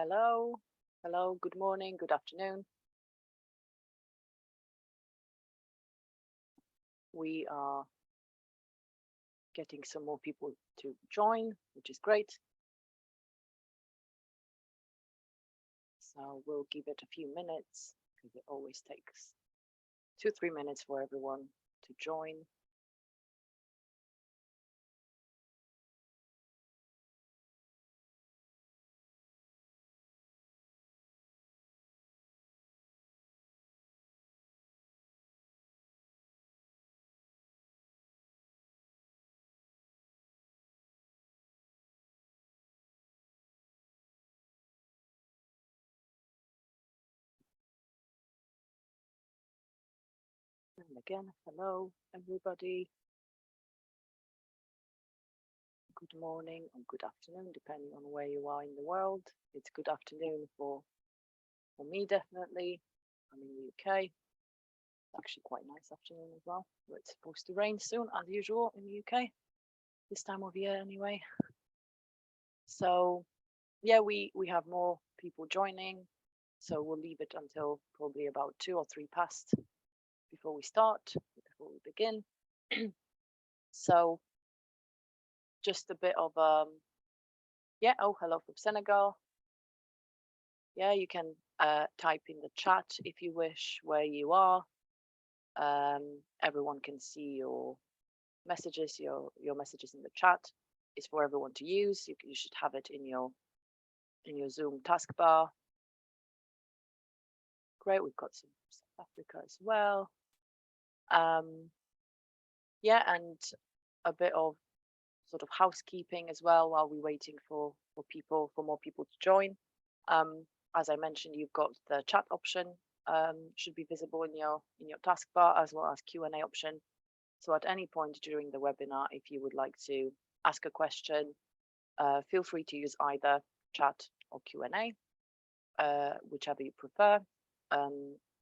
Hello, hello, good morning, good afternoon. We are getting some more people to join, which is great. So we'll give it a few minutes because it always takes 2-3 minutes for everyone to join. And again, hello, everybody. Good morning or good afternoon, depending on where you are in the world. It's good afternoon for me, definitely. I'm in the UK. It's actually quite a nice afternoon as well. But it's supposed to rain soon, as usual, in the UK. This time of year, anyway. So, yeah, we have more people joining. So we'll leave it until probably about 2 or 3 past before we start, before we begin. So just a bit of yeah, oh, hello from Senegal. Yeah, you can type in the chat if you wish where you are. Everyone can see your messages, your messages in the chat. It's for everyone to use. You should have it in your Zoom taskbar. Great, we've got some South Africa as well. Yeah, and a bit of sort of housekeeping as well while we're waiting for more people to join. As I mentioned, you've got the chat option should be visible in your taskbar, as well as Q&A option. So at any point during the webinar, if you would like to ask a question, feel free to use either chat or Q&A, whichever you prefer.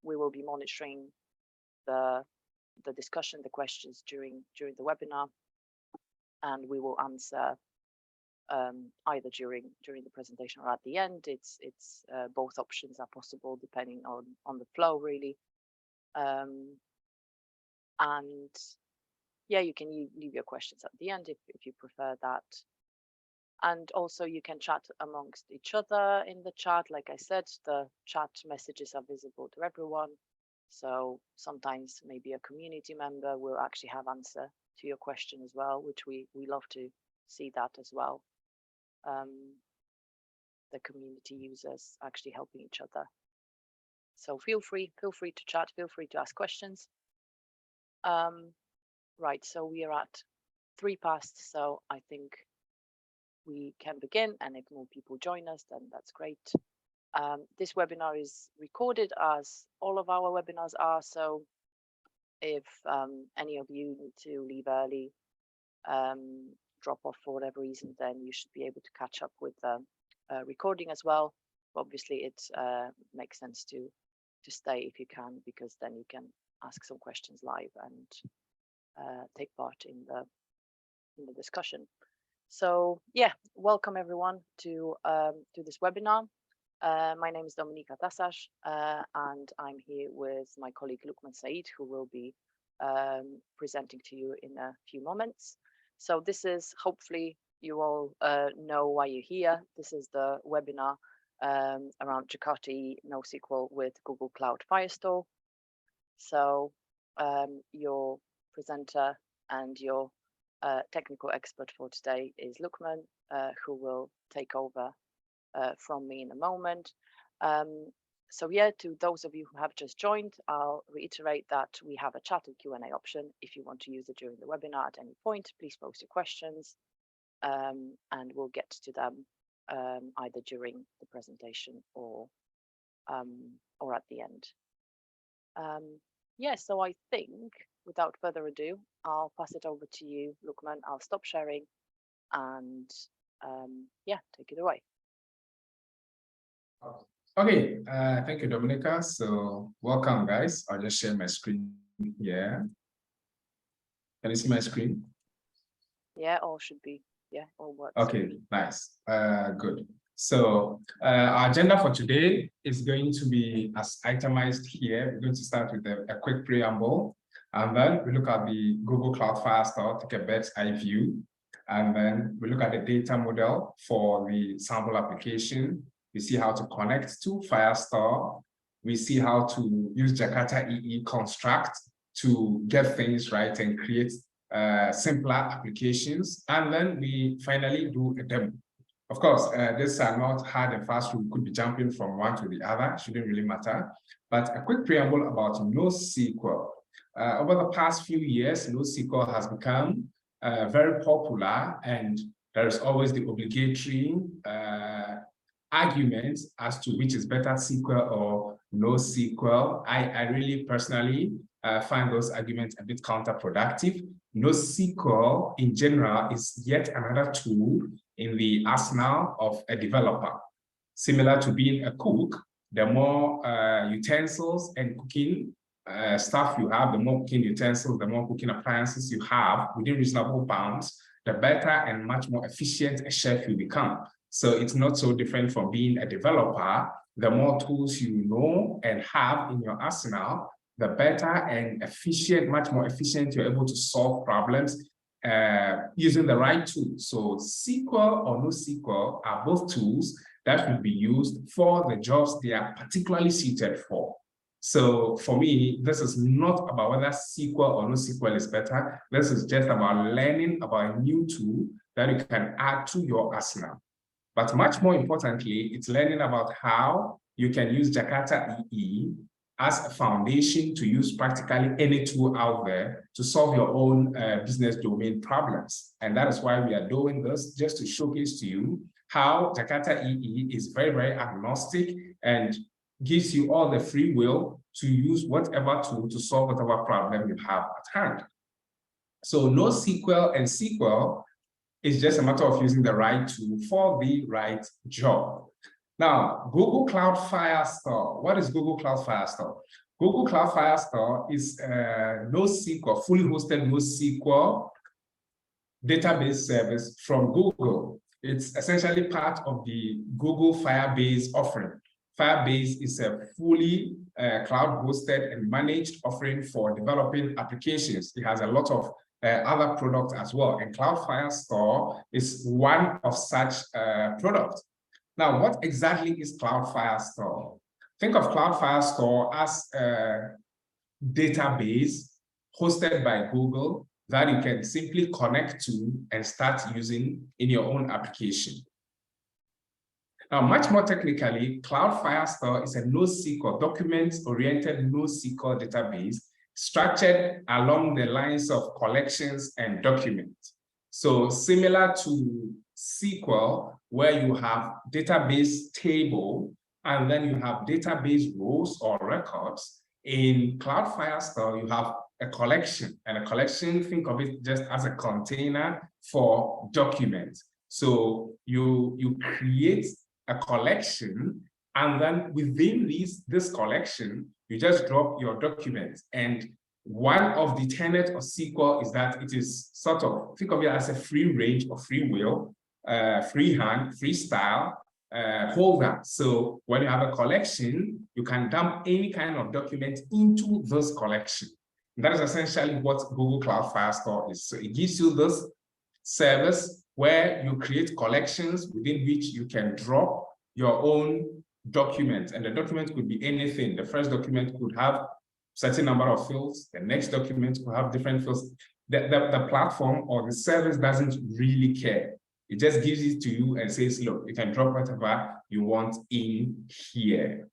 We will be monitoring the discussion, the questions during the webinar, and we will answer either during the presentation or at the end. It's both options are possible depending on the flow, really. And yeah, you can leave your questions at the end if you prefer that. And also you can chat amongst each other in the chat. Like I said, the chat messages are visible to everyone. So sometimes maybe a community member will actually have answer to your question as well, which we love to see that as well. The community users actually helping each other. So feel free to chat, feel free to ask questions. Right, so we are at 3 past, so I think we can begin, and if more people join us, then that's great. This webinar is recorded, as all of our webinars are, so if any of you need to leave early, drop off for whatever reason, then you should be able to catch up with the recording as well. Obviously, it makes sense to stay if you can, because then you can ask some questions live and take part in the discussion. So yeah, welcome everyone to this webinar. My name is Dominika Tasasz, and I'm here with my colleague Lukman Said, who will be presenting to you in a few moments. So this is, hopefully you all know why you're here. This is the webinar around Jakarta EE NoSQL with Google Cloud Firestore. So your presenter and your technical expert for today is Lukman, who will take over from me in a moment. So yeah, to those of you who have just joined, I'll reiterate that we have a chat and Q&A option. If you want to use it during the webinar at any point, please post your questions, and we'll get to them either during the presentation or at the end. Yeah, so I think without further ado, I'll pass it over to you, Lukman. I'll stop sharing and yeah, take it away. Okay, thank you, Dominika. So welcome, guys. I'll just share my screen here. Can you see my screen? Yeah, all should be, yeah, all works. Okay, nice. Good. So our agenda for today is going to be as itemized here. We're going to start with a quick preamble, and then we look at the Google Cloud Firestore, take a bird's eye view, and then we look at the data model for the sample application. We see how to connect to Firestore. We see how to use Jakarta EE construct to get things right and create simpler applications. And then we finally do a demo. Of course, these are not hard and fast. We could be jumping from one to the other. It shouldn't really matter. But a quick preamble about NoSQL. Over the past few years, NoSQL has become very popular, and there is always the obligatory argument as to which is better, SQL or NoSQL. I really personally find those arguments a bit counterproductive. NoSQL in general is yet another tool in the arsenal of a developer. Similar to being a cook, the more utensils and cooking stuff you have, the more cooking utensils, the more cooking appliances you have within reasonable bounds, the better and much more efficient a chef you become. So it's not so different from being a developer. The more tools you know and have in your arsenal, the better and efficient, much more efficient you're able to solve problems using the right tools. So SQL or NoSQL are both tools that will be used for the jobs they are particularly suited for. So for me, this is not about whether SQL or NoSQL is better. This is just about learning about a new tool that you can add to your arsenal. But much more importantly, it's learning about how you can use Jakarta EE as a foundation to use practically any tool out there to solve your own business domain problems. And that is why we are doing this, just to showcase to you how Jakarta EE is very, very agnostic and gives you all the free will to use whatever tool to solve whatever problem you have at hand. So NoSQL and SQL is just a matter of using the right tool for the right job. Now, Google Cloud Firestore. What is Google Cloud Firestore? Google Cloud Firestore is NoSQL, fully hosted NoSQL database service from Google. It's essentially part of the Google Firebase offering. Firebase is a fully cloud-hosted and managed offering for developing applications. It has a lot of other products as well, and Cloud Firestore is one of such products. Now, what exactly is Cloud Firestore? Think of Cloud Firestore as a database hosted by Google that you can simply connect to and start using in your own application. Now, much more technically, Cloud Firestore is a NoSQL, document-oriented NoSQL database structured along the lines of collections and documents. So similar to SQL, where you have database table, and then you have database rows or records, in Cloud Firestore, you have a collection. And a collection, think of it just as a container for documents. So you create a collection, and then within this collection, you just drop your documents. And one of the tenets of SQL is that it is sort of, think of it as a free range or free will, freehand, freestyle holder. So when you have a collection, you can dump any kind of document into this collection. And that is essentially what Google Cloud Firestore is. So it gives you this service where you create collections within which you can drop your own document. And the document could be anything. The first document could have certain number of fields. The next document could have different fields. The platform or the service doesn't really care. It just gives it to you and says, look, you can drop whatever you want in here.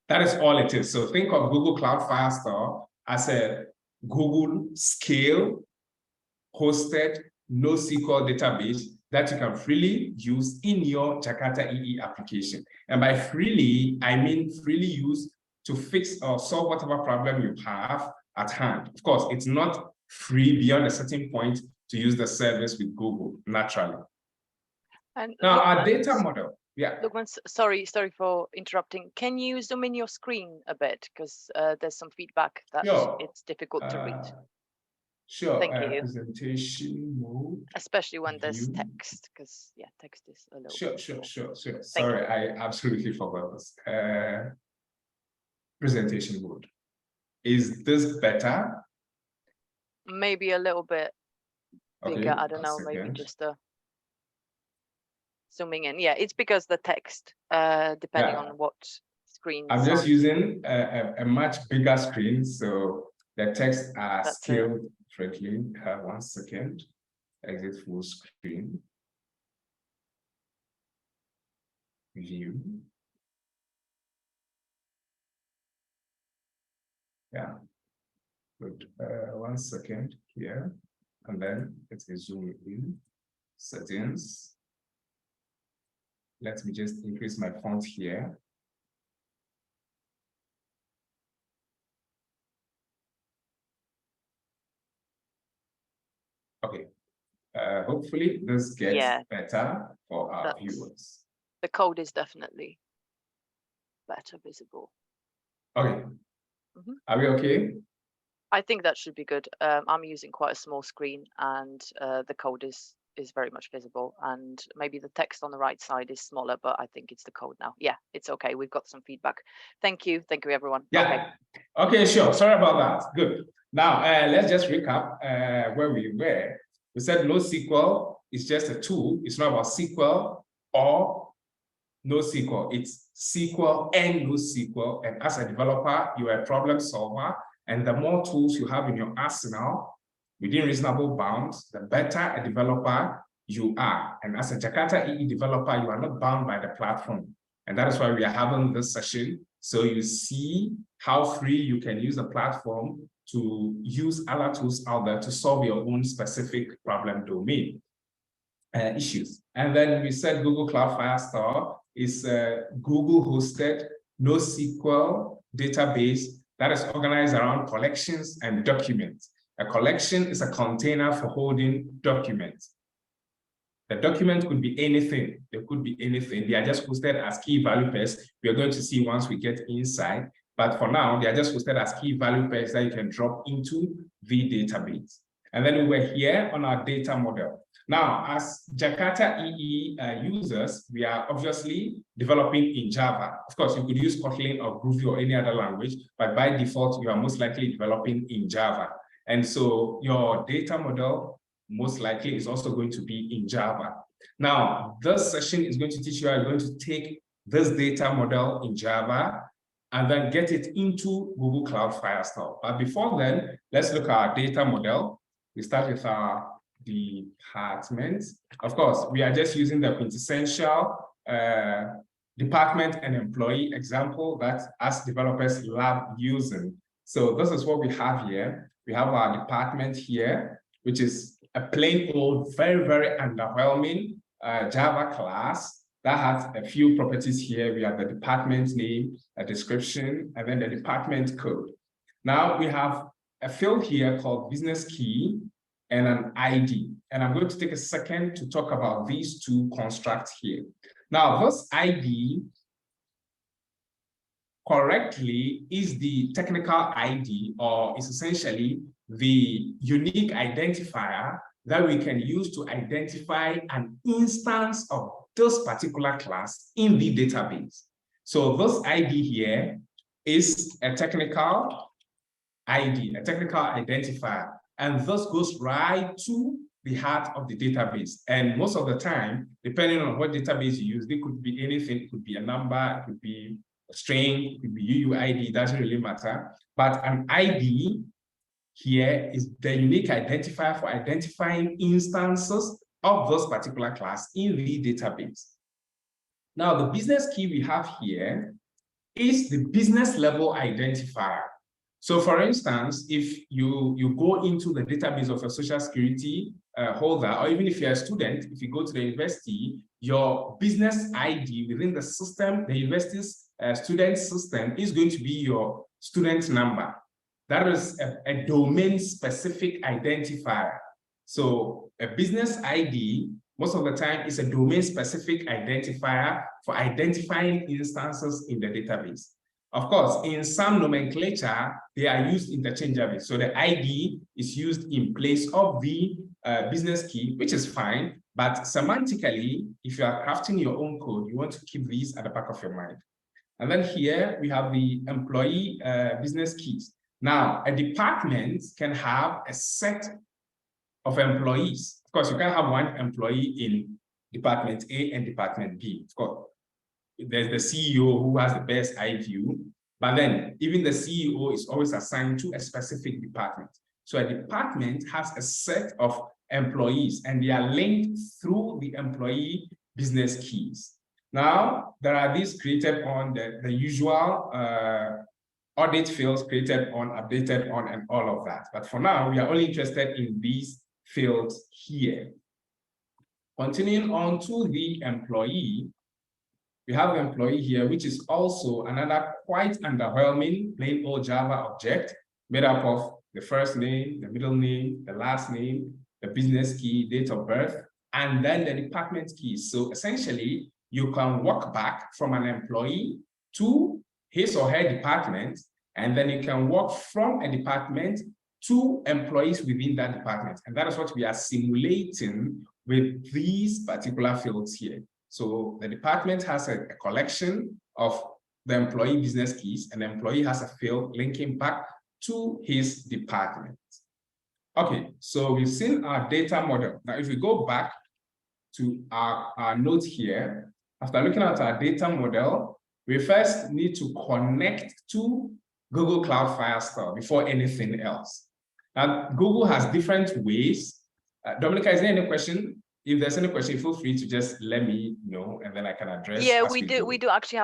That is all it is. So think of Google Cloud Firestore as a Google scale hosted NoSQL database that you can freely use in your Jakarta EE application. And by freely, I mean freely use to fix or solve whatever problem you have at hand. Of course, it's not free beyond a certain point to use the service with Google, naturally. And now our data model. Yeah. Lukman, sorry for interrupting. Can you zoom in your screen a bit? Because there's some feedback that it's difficult to read. Sure. Thank you. Presentation mode. Especially when there's text, because yeah, text this a little Sure, bit. sure. Thank Sorry, you. I absolutely forgot this. Presentation mode. Is this better? Maybe a little bit bigger. Okay, I don't know. Maybe second. just zooming in. Yeah, it's because the text, depending on what screen. I'm just using a much bigger screen, so the text are scaled differently. 1 second. Exit full screen. View. Yeah. Good. 1 second here, and then let's zoom in. Settings. Let me just increase my font here. Okay. Hopefully this gets better for our viewers. The code is definitely better visible. Okay. Are we okay? I think that should be good. I'm using quite a small screen, and the code is very much visible, and maybe the text on the right side is smaller, but I think it's the code now. Yeah, it's okay. We've got some feedback. Thank you everyone. Yeah. Okay, sure. Sorry about that. Good. Now let's just recap where we were. We said NoSQL is just a tool. It's not about SQL or NoSQL. It's SQL and NoSQL. And as a developer, you are a problem solver. And the more tools you have in your arsenal within reasonable bounds, the better a developer you are. And as a Jakarta EE developer, you are not bound by the platform. And that is why we are having this session. So you see how free you can use the platform to use other tools out there to solve your own specific problem domain issues. And then we said Google Cloud Firestore is a Google-hosted NoSQL database that is organized around collections and documents. A collection is a container for holding documents. The document could be anything. They could be anything. They are just hosted as key value pairs. We are going to see once we get inside. But for now, they are just hosted as key value pairs that you can drop into the database. And then we were here on our data model. Now, as Jakarta EE users, we are obviously developing in Java. Of course, you could use Kotlin or Groovy or any other language, but by default, you are most likely developing in Java. And so your data model most likely is also going to be in Java. Now, this session is going to teach you how you're going to take this data model in Java and then get it into Google Cloud Firestore. But before then, let's look at our data model. We start with our department. Of course, we are just using the quintessential department and employee example that as developers love using. So this is what we have here. We have our department here, which is a plain old, very, very underwhelming Java class that has a few properties here. We have the department name, a description, and then the department code. Now we have a field here called business key and an ID. And I'm going to take a second to talk about these two constructs here. Now, this ID correctly is the technical ID, or is essentially the unique identifier that we can use to identify an instance of this particular class in the database. So this ID here is a technical ID, a technical identifier, and this goes right to the heart of the database. And most of the time, depending on what database you use, it could be anything. It could be a number, it could be a string, it could be UUID, it doesn't really matter. But an ID here is the unique identifier for identifying instances of this particular class in the database. Now, the business key we have here is the business level identifier. So for instance, if you go into the database of a social security holder, or even if you're a student, if you go to the university, your business ID within the system, the university's student system, is going to be your student number. That is a domain-specific identifier. So a business ID, most of the time, is a domain-specific identifier for identifying instances in the database. Of course, in some nomenclature, they are used interchangeably. So the ID is used in place of the business key, which is fine. But semantically, if you are crafting your own code, you want to keep these at the back of your mind. And then here we have the employee business keys. Now, a department can have a set of employees. Of course, you can have one employee in Department A and Department B. Of course, there's the CEO who has the best eye view, but then even the CEO is always assigned to a specific department. So a department has a set of employees and they are linked through the employee business keys. Now, there are these created on the usual audit fields created on, updated on, and all of that. But for now, we are only interested in these fields here. Continuing on to the employee, we have the employee here, which is also another quite underwhelming plain old Java object made up of the first name, the middle name, the last name, the business key, date of birth, and then the department keys. So essentially, you can walk back from an employee to his or her department, and then you can walk from a department to employees within that department. And that is what we are simulating with these particular fields here. So the department has a collection of the employee business keys, and the employee has a field linking back to his department. Okay, so we've seen our data model. Now, if we go back to our note here, after looking at our data model, we first need to connect to Google Cloud Firestore before anything else. Now, Google has different ways. Dominica, is there any question? If there's any question, feel free to just let me know, and then I can address. Yeah, we do actually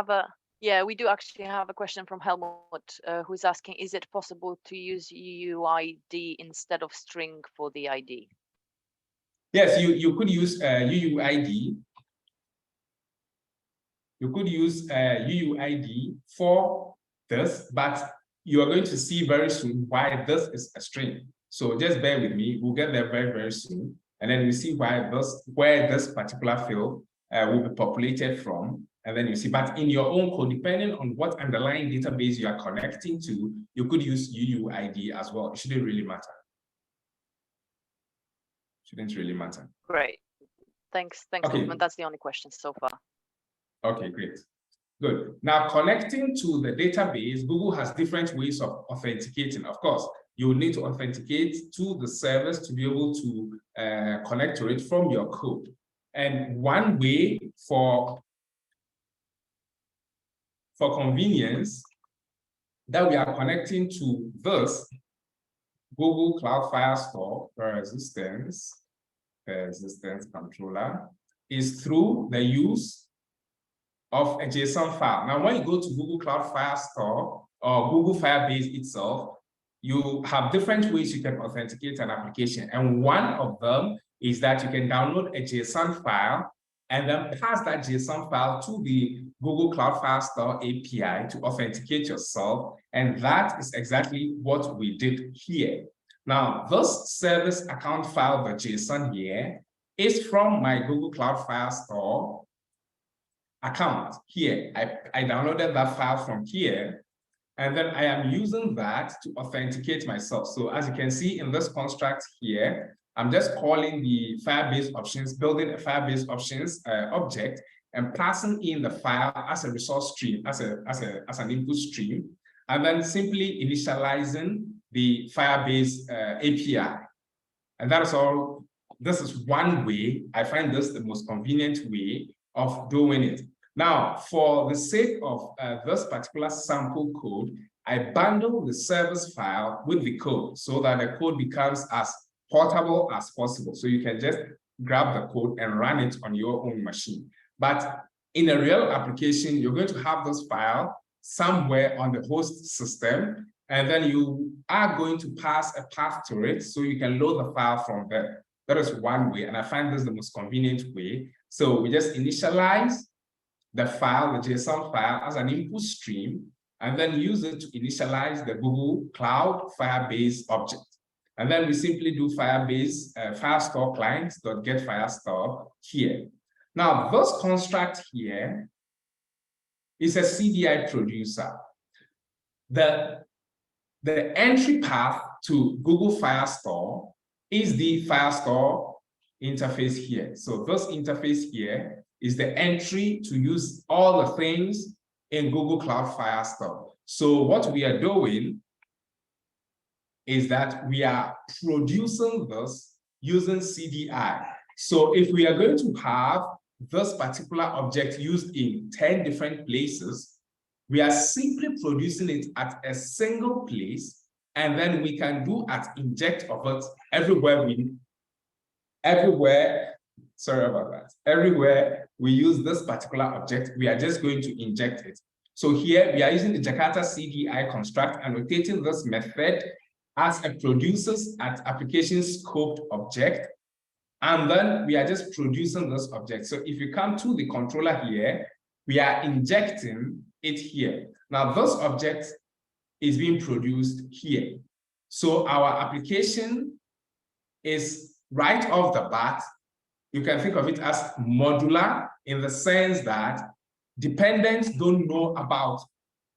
have a question from Helmut, who's asking: is it possible to use UUID instead of string for the ID? Yes, you could use UUID. You could use UUID for this, but you are going to see very soon why this is a string. So just bear with me. We'll get there very, very soon. And then you see where this particular field will be populated from. And then you see, but in your own code, depending on what underlying database you are connecting to, you could use UUID as well. It shouldn't really matter. Shouldn't really matter. Great. Thanks, okay. That's the only question so far. Okay, great. Good. Now, connecting to the database, Google has different ways of authenticating. Of course, you will need to authenticate to the service to be able to connect to it from your code. And one way for convenience that we are connecting to this Google Cloud Firestore persistence controller is through the use of a JSON file. Now, when you go to Google Cloud Firestore or Google Firebase itself, you have different ways you can authenticate an application. And one of them is that you can download a JSON file and then pass that JSON file to the Google Cloud Firestore API to authenticate yourself. And that is exactly what we did here. Now, this service account file, the JSON here, is from my Google Cloud Firestore account here. I downloaded that file from here, and then I am using that to authenticate myself. So as you can see in this construct here, I'm just calling the Firebase options, building a Firebase options object, and passing in the file as a resource stream, as an input stream, and then simply initializing the Firebase API. And that is all. This is one way. I find this the most convenient way of doing it. Now, for the sake of this particular sample code, I bundle the service file with the code so that the code becomes as portable as possible. So you can just grab the code and run it on your own machine. But in a real application, you're going to have this file somewhere on the host system, and then you are going to pass a path to it so you can load the file from there. That is one way, and I find this the most convenient way. So we just initialize the file, the JSON file, as an input stream, and then use it to initialize the Google Cloud Firebase object. And then we simply do Firebase Firestore client.get Firestore here. Now, this construct here is a CDI producer. The entry path to Google Firestore is the Firestore interface here. So this interface here is the entry to use all the things in Google Cloud Firestore. So what we are doing is that we are producing this using CDI. So if we are going to have this particular object used in 10 different places, we are simply producing it at a single place, and then we can do at inject of it everywhere everywhere we use this particular object, we are just going to inject it. So here we are using the Jakarta CDI construct, annotating this method as a produces at application scoped object. And then we are just producing this object. So if you come to the controller here, we are injecting it here. Now this object is being produced here. So our application is right off the bat. You can think of it as modular in the sense that dependents don't know about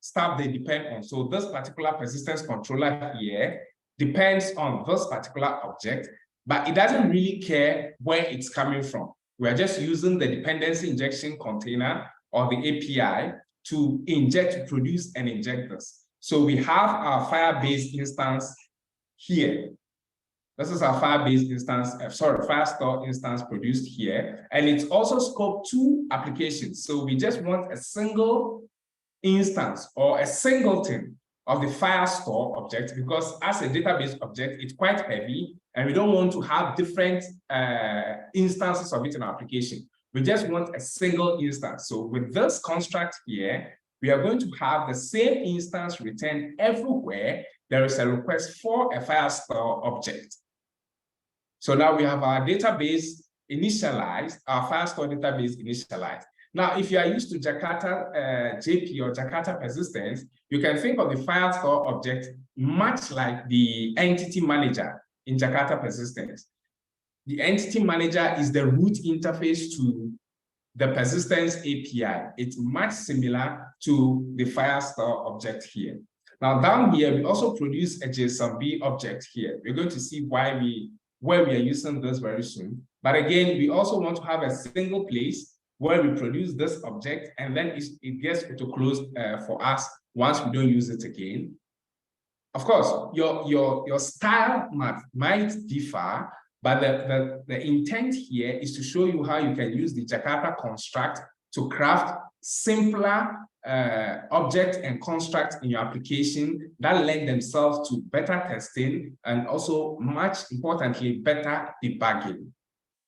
stuff they depend on. So this particular persistence controller here depends on this particular object, but it doesn't really care where it's coming from. We're just using the dependency injection container or the API to inject, produce, and inject this. So we have our Firebase instance here. This is our Firebase instance, Firestore instance produced here. And it's also scoped to applications. So we just want a single instance or a singleton of the Firestore object, because as a database object, it's quite heavy and we don't want to have different instances of it in our application. We just want a single instance. So with this construct here, we are going to have the same instance returned everywhere there is a request for a Firestore object. So now we have our database initialized, our Firestore database initialized. Now, if you are used to Jakarta JP or Jakarta persistence, you can think of the Firestore object much like the entity manager in Jakarta persistence. The entity manager is the root interface to the persistence API. It's much similar to the Firestore object here. Now, down here, we also produce a JSONB object here. We're going to see why we are using this very soon. But again, we also want to have a single place where we produce this object, and then it gets auto-closed for us once we don't use it again. Of course, your style might differ, but the intent here is to show you how you can use the Jakarta construct to craft simpler object and construct in your application that lend themselves to better testing and also, much importantly, better debugging.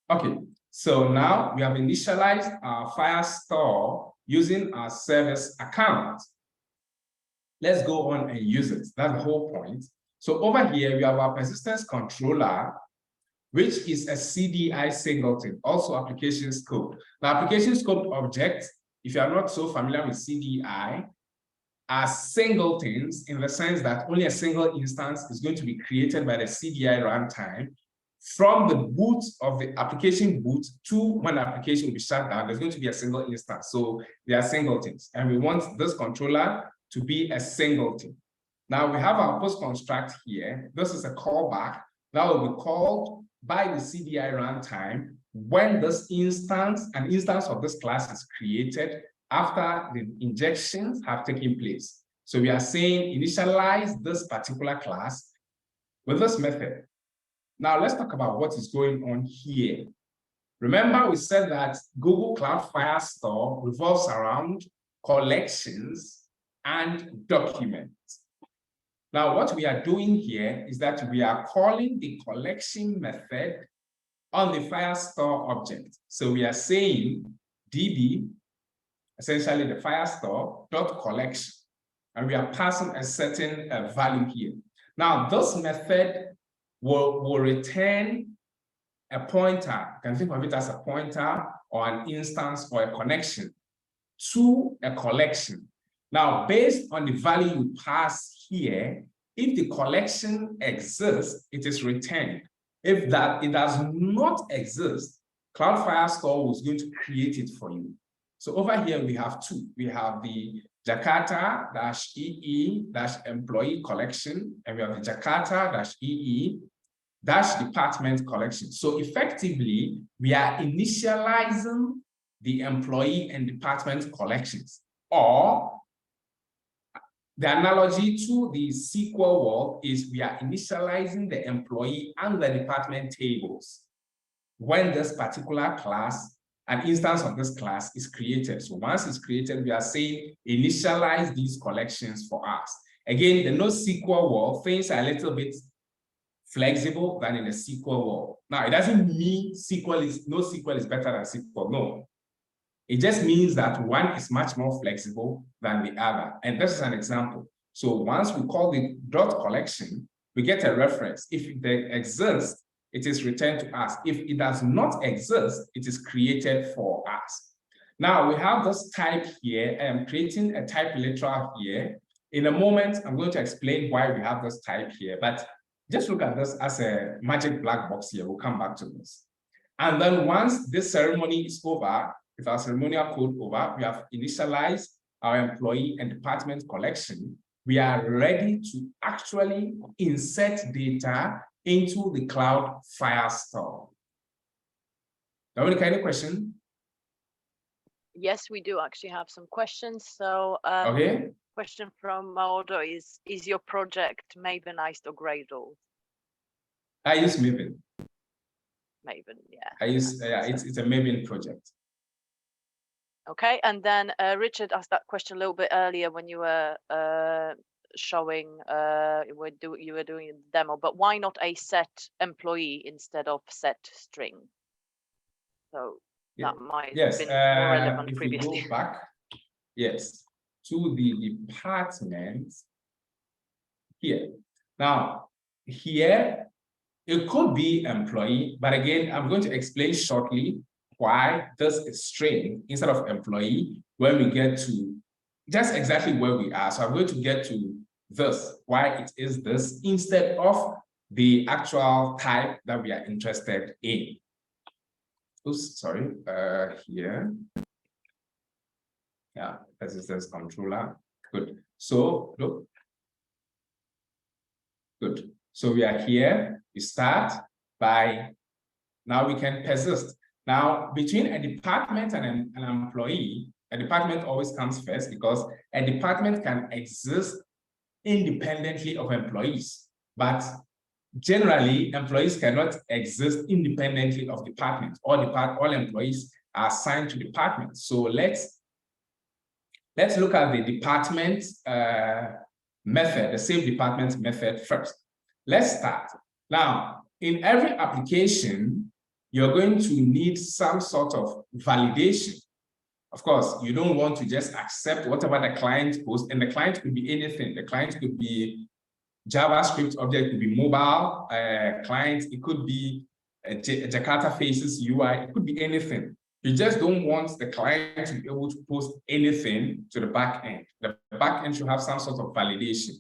Okay, so now we have initialized our Firestore using our service account. Let's go on and use it. That's the whole point. So over here, we have our persistence controller, which is a CDI singleton, also application scope. Now, application scope objects, if you are not so familiar with CDI, are singletons in the sense that only a single instance is going to be created by the CDI runtime. From the boot of the application boot to when the application will be shut down, there's going to be a single instance. So they are singletons. And we want this controller to be a singleton. Now we have our post construct here. This is a callback that will be called by the CDI runtime when this instance, an instance of this class is created after the injections have taken place. So we are saying initialize this particular class with this method. Now let's talk about what is going on here. Remember, we said that Google Cloud Firestore revolves around collections and documents. Now, what we are doing here is that we are calling the collection method on the Firestore object. So we are saying DB, essentially the Firestore.collection, and we are passing a certain value here. Now, this method will return a pointer. You can think of it as a pointer or an instance or a connection to a collection. Now, based on the value you pass here, if the collection exists, it is returned. If it does not exist, Cloud Firestore is going to create it for you. So over here, we have two. We have the Jakarta EE employee collection, and we have the Jakarta EE dash department collection. So effectively, we are initializing the employee and department collections, or the analogy to the SQL world is we are initializing the employee and the department tables when this particular class, an instance of this class is created. So once it's created, we are saying initialize these collections for us. Again, the NoSQL world, things are a little bit flexible than in the SQL world. Now, it doesn't mean NoSQL is better than SQL, no. It just means that one is much more flexible than the other. And this is an example. So once we call the dot collection, we get a reference. If it exists, it is returned to us. If it does not exist, it is created for us. Now we have this type here. I am creating a type literal here. In a moment, I'm going to explain why we have this type here, but just look at this as a magic black box here. We'll come back to this. And then once this ceremony is over, with our ceremonial code over, we have initialized our employee and department collection. We are ready to actually insert data into the Cloud Firestore. Dominica, any question? Yes, we do actually have some questions. So, okay. Question from Maodo is your project Mavenized or Gradle? I use Maven. Maven, yeah. I use, it's a Maven project. Okay, and then Richard asked that question a little bit earlier when you were showing, you were doing the demo, but why not a set employee instead of set string? So that might have been more relevant previously. If we go back, yes, to the department here. Now, here, it could be employee, but again, I'm going to explain shortly why this is string instead of employee when we get to just exactly where we are. So I'm going to get to this, why it is this, instead of the actual type that we are interested in. Oops, sorry, here. Yeah, this is this controller. Good. So look. Good. So we are here. We start by, now we can persist. Now, between a department and an employee, a department always comes first because a department can exist independently of employees. But generally, employees cannot exist independently of departments. All employees are assigned to departments. So let's look at the department method, the save department method first. Let's start. Now, in every application, you're going to need some sort of validation. Of course, you don't want to just accept whatever the client posts, and the client could be anything. The client could be JavaScript object, it could be mobile client, it could be a Jakarta Faces UI, it could be anything. You just don't want the client to be able to post anything to the back end. The back end should have some sort of validation.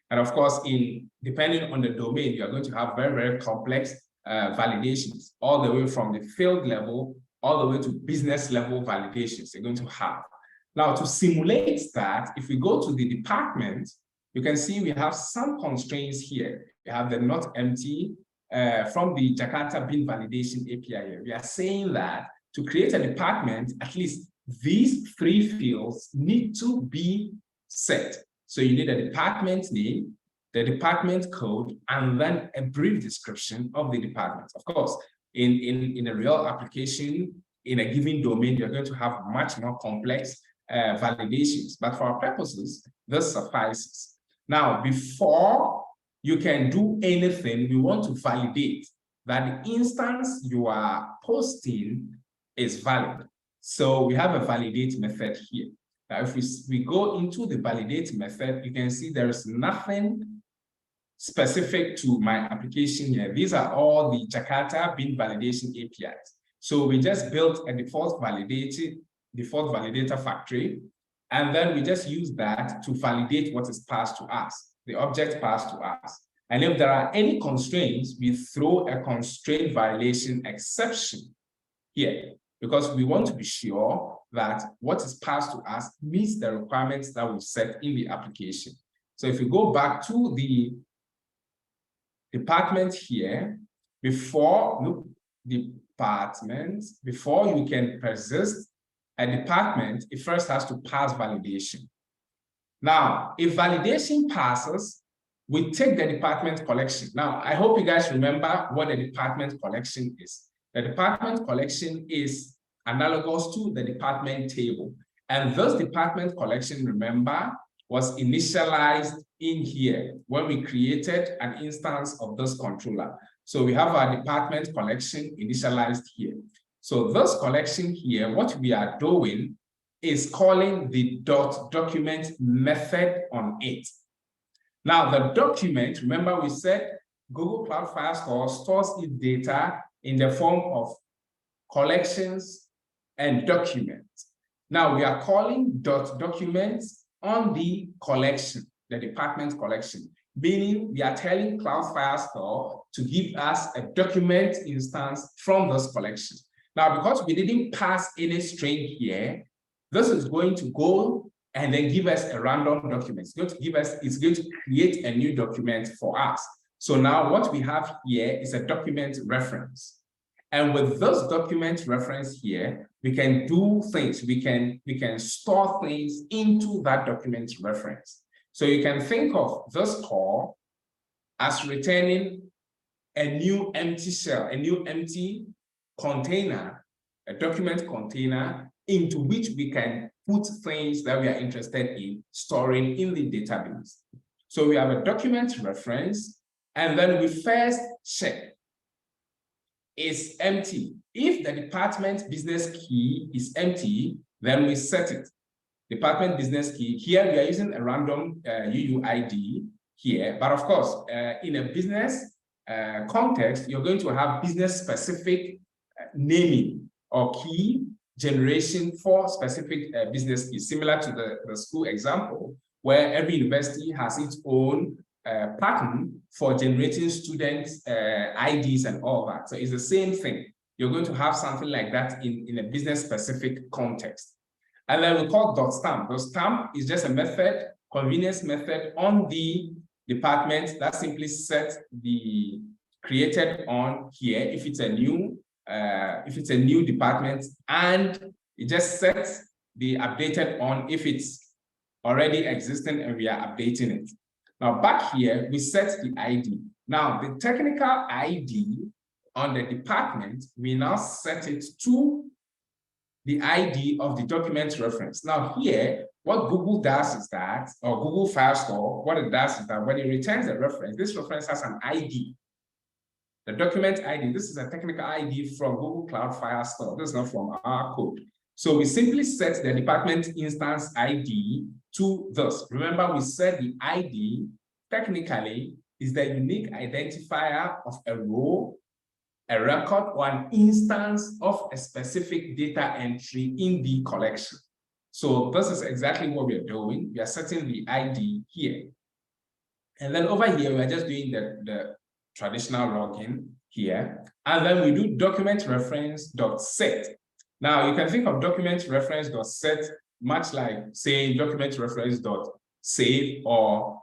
And of course, depending on the domain, you're going to have very, very complex validations, all the way from the field level, all the way to business level validations you're going to have. Now, to simulate that, if we go to the department, you can see we have some constraints here. We have the not empty from the Jakarta Bean Validation API here. We are saying that to create a department, at least these three fields need to be set. So you need a department name, the department code, and then a brief description of the department. Of course, in a real application, in a given domain, you're going to have much more complex validations. But for our purposes, this suffices. Now, before you can do anything, we want to validate that the instance you are posting is valid. So we have a validate method here. Now, if we go into the validate method, you can see there is nothing specific to my application here. These are all the Jakarta Bean Validation APIs. So we just built a default validator factory, and then we just use that to validate what is passed to us, the object passed to us. And if there are any constraints, we throw a constraint violation exception here, because we want to be sure that what is passed to us meets the requirements that we've set in the application. So if we go back to the department here, before you can persist a department, it first has to pass validation. Now, if validation passes, we take the department collection. Now, I hope you guys remember what the department collection is. The department collection is analogous to the department table. And this department collection, remember, was initialized in here when we created an instance of this controller. So we have our department collection initialized here. So this collection here, what we are doing is calling the .document method on it. Now, the document, remember we said Google Cloud Firestore stores its data in the form of collections and documents. Now, we are calling .documents on the collection, the department collection, meaning we are telling Cloud Firestore to give us a document instance from this collection. Now, because we didn't pass any string here, this is going to go and then give us a random document. It's going to create a new document for us. So now what we have here is a document reference. And with this document reference here, we can do things. We can store things into that document reference. So you can think of this call as returning a new empty shell, a new empty container, a document container into which we can put things that we are interested in storing in the database. So we have a document reference, and then we first check is empty. If the department business key is empty, then we set it. Department business key. Here we are using a random UUID here, but of course, in a business context, you're going to have business specific naming or key generation for specific business keys, similar to the school example, where every university has its own pattern for generating students' IDs and all that. So it's the same thing. You're going to have something like that in a business-specific context. And then we call .stamp. .stamp is just a method, convenience method on the department that simply sets the created on here if it's a new department, and it just sets the updated on if it's already existing and we are updating it. Now back here, we set the ID. Now the technical ID on the department, we now set it to the ID of the document reference. Now here, what Google does is that, or Google Firestore, what it does is that when it returns a reference, this reference has an ID. The document ID, this is a technical ID from Google Cloud Firestore. This is not from our code. So we simply set the department instance ID to this. Remember, we said the ID technically is the unique identifier of a row, a record, or an instance of a specific data entry in the collection. So this is exactly what we are doing. We are setting the ID here. And then over here, we are just doing the traditional login here. And then we do document reference dot set. Now you can think of document reference dot set much like saying document reference dot save, or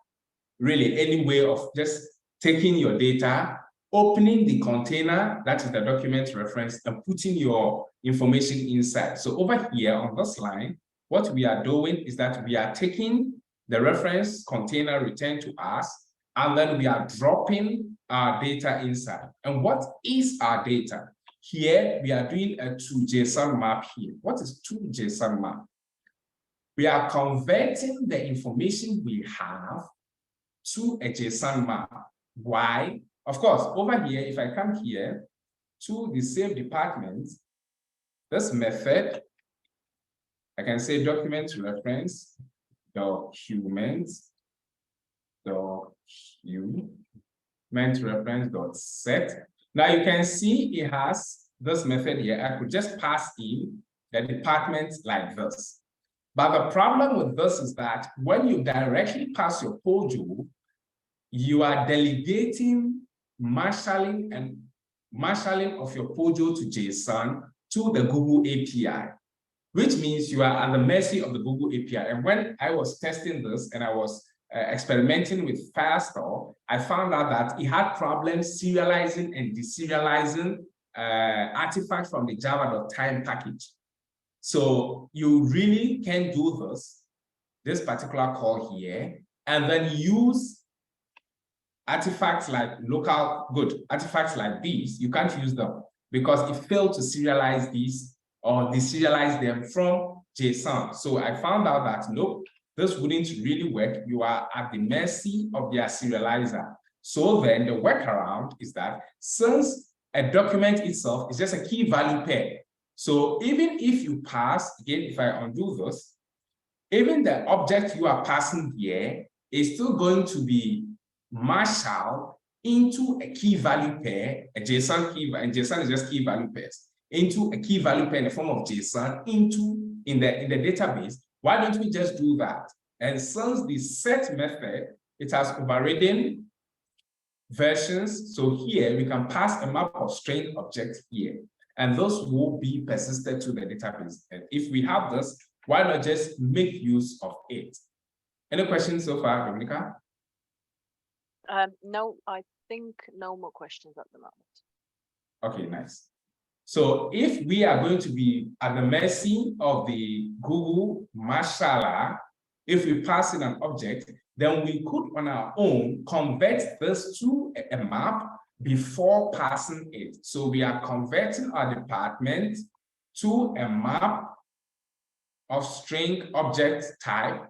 really any way of just taking your data, opening the container, that is the document reference, and putting your information inside. So over here on this line, what we are doing is that we are taking the reference container returned to us, and then we are dropping our data inside. And what is our data? Here, we are doing a to-JSON map here. What is to-JSON map? We are converting the information we have to a JSON map. Why? Of course, over here, if I come here to the save department, this method, I can say document reference documents reference dot set. Now you can see it has this method here. I could just pass in the department like this. But the problem with this is that when you directly pass your POJO, you are delegating marshalling of your POJO to JSON to the Google API, which means you are at the mercy of the Google API. And when I was testing this and I was experimenting with Firestore, I found out that it had problems serializing and deserializing artifacts from the java.time package. So you really can do this particular call here, and then use artifacts like artifacts like these. You can't use them because it failed to serialize these or deserialize them from JSON. So I found out that nope, this wouldn't really work. You are at the mercy of their serializer. So then the workaround is that since a document itself is just a key value pair, so even if you pass, again, if I undo this, even the object you are passing here is still going to be marshaled into a key value pair, a JSON key, and JSON is just key value pairs, into a key value pair in the form of JSON in the database. Why don't we just do that? And since the set method, it has overridden versions, so here we can pass a map of string objects here, and those will be persisted to the database. And if we have this, why not just make use of it? Any questions so far, Dominica? No, I think no more questions at the moment. Okay, nice. So if we are going to be at the mercy of the Google marshaller, if we pass in an object, then we could on our own convert this to a map before passing it. So we are converting our department to a map of string object type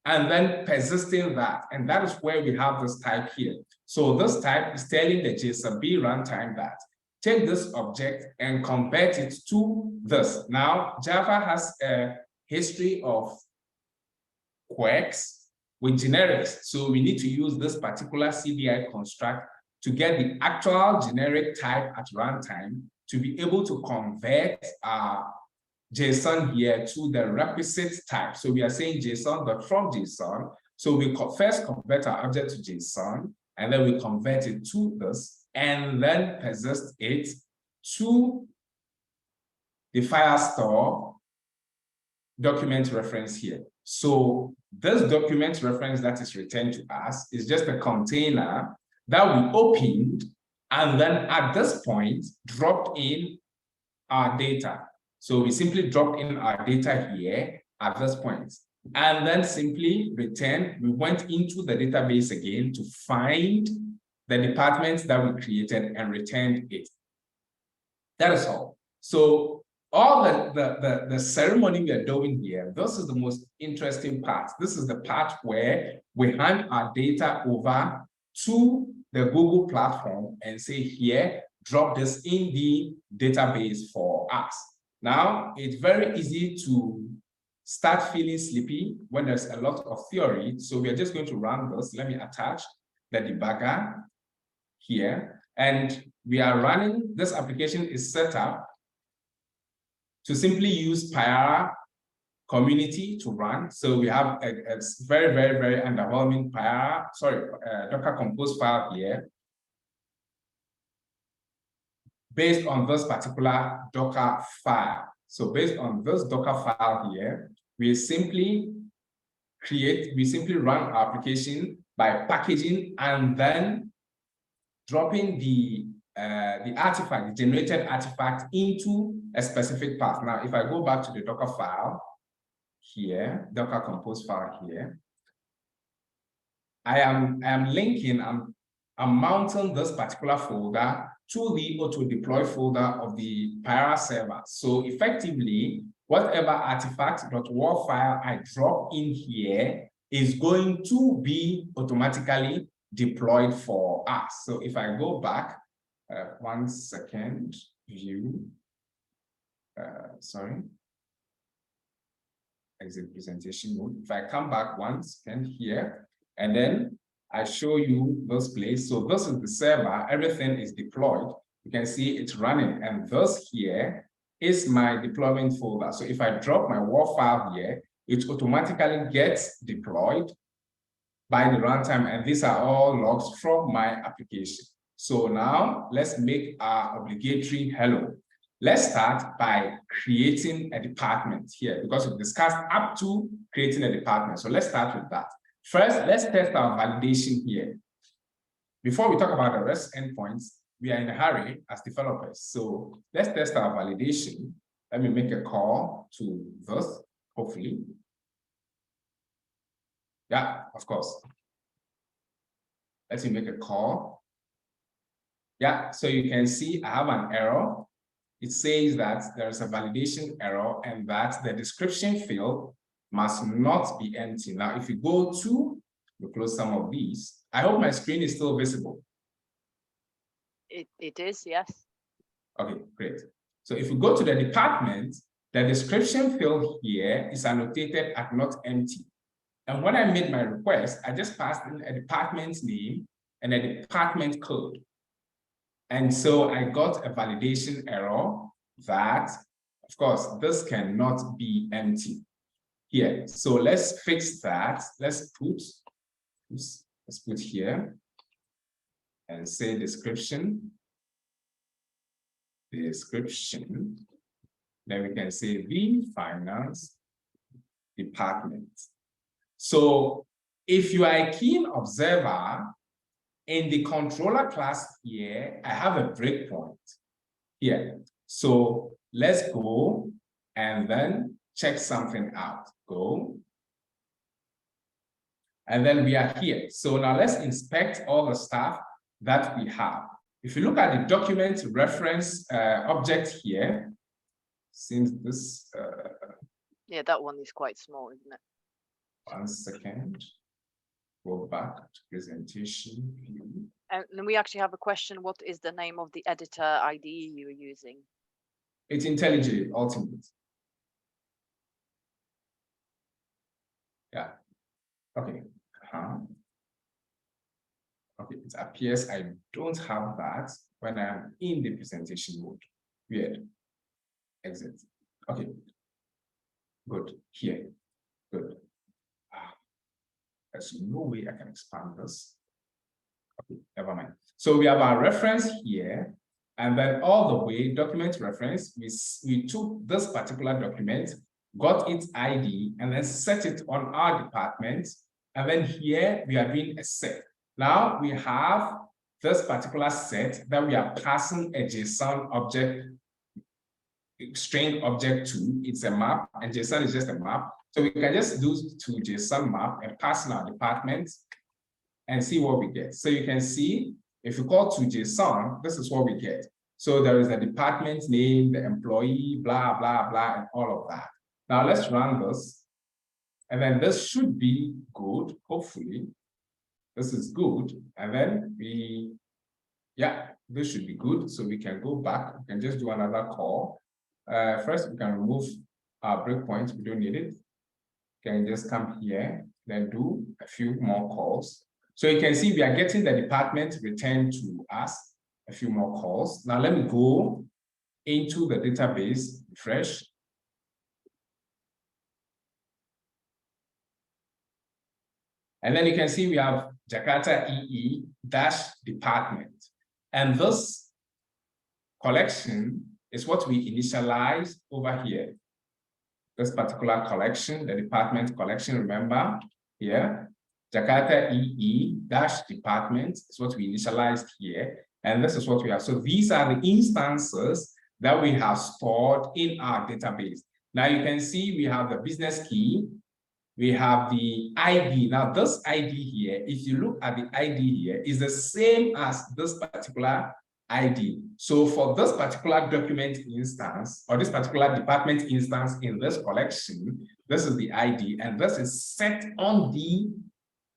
and then persisting that. And that is where we have this type here. So this type is telling the JSONB runtime that take this object and convert it to this. Now, Java has a history of quirks with generics. So we need to use this particular CDI construct to get the actual generic type at runtime to be able to convert our JSON here to the requisite type. So we are saying JSON, but from JSON. So we first convert our object to JSON, and then we convert it to this, and then persist it to the Firestore document reference here. So this document reference that is returned to us is just a container that we opened, and then at this point, dropped in our data. So we simply dropped in our data here at this point, and then simply returned. We went into the database again to find the department that we created and returned it. That is all. So all the ceremony we are doing here, this is the most interesting part. This is the part where we hand our data over to the Google platform and say, here, drop this in the database for us. Now, it's very easy to start feeling sleepy when there's a lot of theory. So we are just going to run this. Let me attach the debugger here. And we are running, this application is set up to simply use Pyara community to run. So we have a very, very, very underwhelming Docker Compose file here, based on this particular Docker file. So based on this Docker file here, we simply run our application by packaging and then dropping the artifact, the generated artifact, into a specific path. Now, if I go back to the Docker file here, Docker Compose file here, I am linking, I'm mounting this particular folder to the auto-deploy folder of the Pyara server. So effectively, whatever artifact.war file I drop in here is going to be automatically deployed for us. So if I go back, 1 second, view, exit presentation mode. If I come back 1 second here, and then I show you this place. So this is the server, everything is deployed. You can see it's running, and this here is my deployment folder. So if I drop my WAR file here, it automatically gets deployed by the runtime, and these are all logs from my application. So now let's make our obligatory hello. Let's start by creating a department here, because we discussed up to creating a department. So let's start with that. First, let's test our validation here. Before we talk about the REST endpoints, we are in a hurry as developers. So let's test our validation. Let me make a call to this, hopefully. Yeah, of course. Let me make a call. Yeah, so you can see I have an error. It says that there's a validation error and that the description field must not be empty. Now, if you go to, we'll close some of these. I hope my screen is still visible. It is, yes. Okay, great. So if we go to the department, the description field here is annotated as not empty. And when I made my request, I just passed in a department name and a department code. And so I got a validation error that, of course, this cannot be empty here. So let's fix that. Let's put here and say description. Then we can say the finance department. So if you are a keen observer, in the controller class here, I have a breakpoint here. So let's go and then check something out. Go. And then we are here. So now let's inspect all the stuff that we have. If you look at the document reference object here, since this... yeah, that one is quite small, isn't it? 1 second. Go back to presentation view. And then we actually have a question. What is the name of the editor IDE you're using? It's IntelliJ Ultimate. Yeah. Okay. Okay, it appears I don't have that when I'm in the presentation mode. Weird. Exit. Okay. Good. Here. Good. There's no way I can expand this. Okay, never mind. So we have our reference here, and then all the way document reference, we took this particular document, got its ID, and then set it on our department. And then here we are doing a set. Now we have this particular set that we are passing a JSON object, string object to. It's a map, and JSON is just a map. So we can just do to JSON map and pass in our department and see what we get. So you can see if you call to JSON, this is what we get. So there is a department name, the employee, blah, blah, blah, and all of that. Now let's run this. And then this should be good, hopefully. This is good. And then this should be good. So we can go back. We can just do another call. First, we can remove our breakpoints. We don't need it. Can just come here, then do a few more calls. So you can see we are getting the department returned to us, a few more calls. Now let me go into the database, refresh. And then you can see we have Jakarta EE -department. And this collection is what we initialize over here. This particular collection, the department collection, remember here, Jakarta EE -department is what we initialized here. And this is what we have. So these are the instances that we have stored in our database. Now you can see we have the business key, we have the ID. Now this ID here, if you look at the ID here, is the same as this particular ID. So for this particular document instance, or this particular department instance in this collection, this is the ID, and this is set on the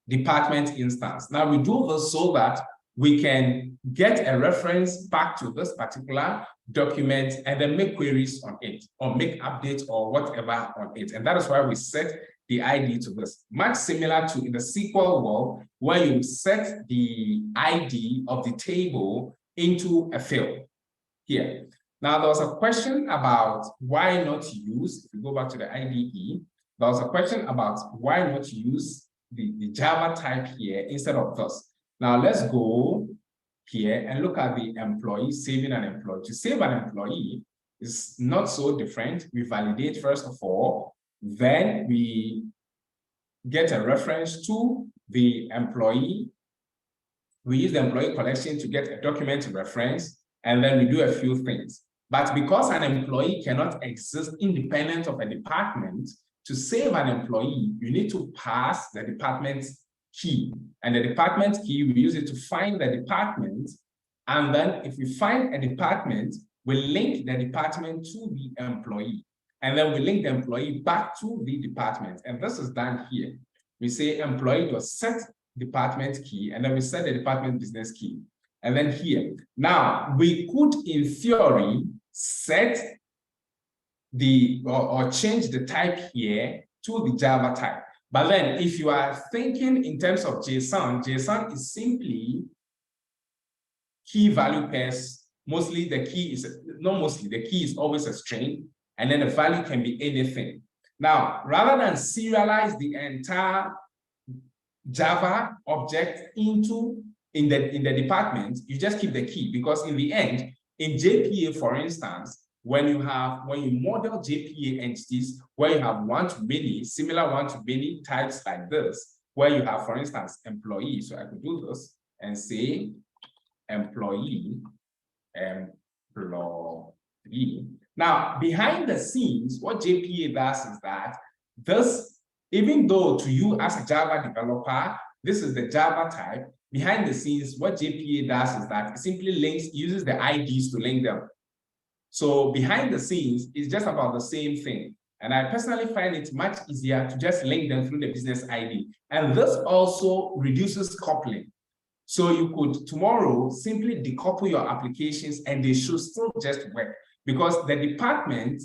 department instance. Now we do this so that we can get a reference back to this particular document and then make queries on it, or make updates or whatever on it. And that is why we set the ID to this. Much similar to in the SQL world, where you set the ID of the table into a field here. Now, there was a question about why not use, if you go back to the IDE, there was a question about why not use the Java type here instead of this. Now, let's go here and look at the employee, saving an employee. To save an employee is not so different. We validate first of all, then we get a reference to the employee. We use the employee collection to get a document reference, and then we do a few things. But because an employee cannot exist independent of a department, to save an employee, you need to pass the department key. And the department key, we use it to find the department. And then if we find a department, we link the department to the employee. And then we link the employee back to the department. And this is done here. We say employee.set department key, and then we set the department business key. And then here. Now, we could, in theory, set the or change the type here to the Java type. But then if you are thinking in terms of JSON, JSON is simply key value pairs. Mostly the key is, not mostly, the key is always a string, and then the value can be anything. Now, rather than serialize the entire Java object in the department, you just keep the key, because in the end, in JPA, for instance, when you model JPA entities where you have one-to-many, similar one-to-many types like this, where you have, for instance, employee. So I could do this and say employee. Now, behind the scenes, what JPA does is that this, even though to you as a Java developer, this is the Java type, behind the scenes, what JPA does is that it simply uses the IDs to link them. So behind the scenes, it's just about the same thing. And I personally find it much easier to just link them through the business ID. And this also reduces coupling. So you could tomorrow simply decouple your applications and they should still just work, because the department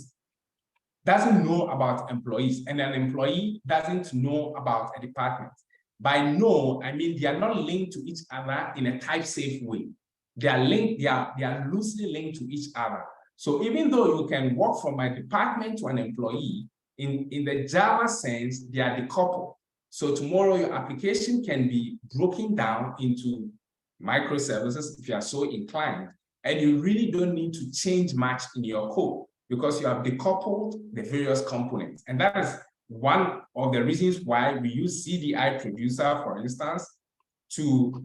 doesn't know about employees and an employee doesn't know about a department. By no, I mean they are not linked to each other in a type-safe way. They are linked, they are loosely linked to each other. So even though you can walk from a department to an employee, in the Java sense, they are decoupled. So tomorrow your application can be broken down into microservices if you are so inclined, and you really don't need to change much in your code because you have decoupled the various components. And that is one of the reasons why we use CDI producer, for instance, to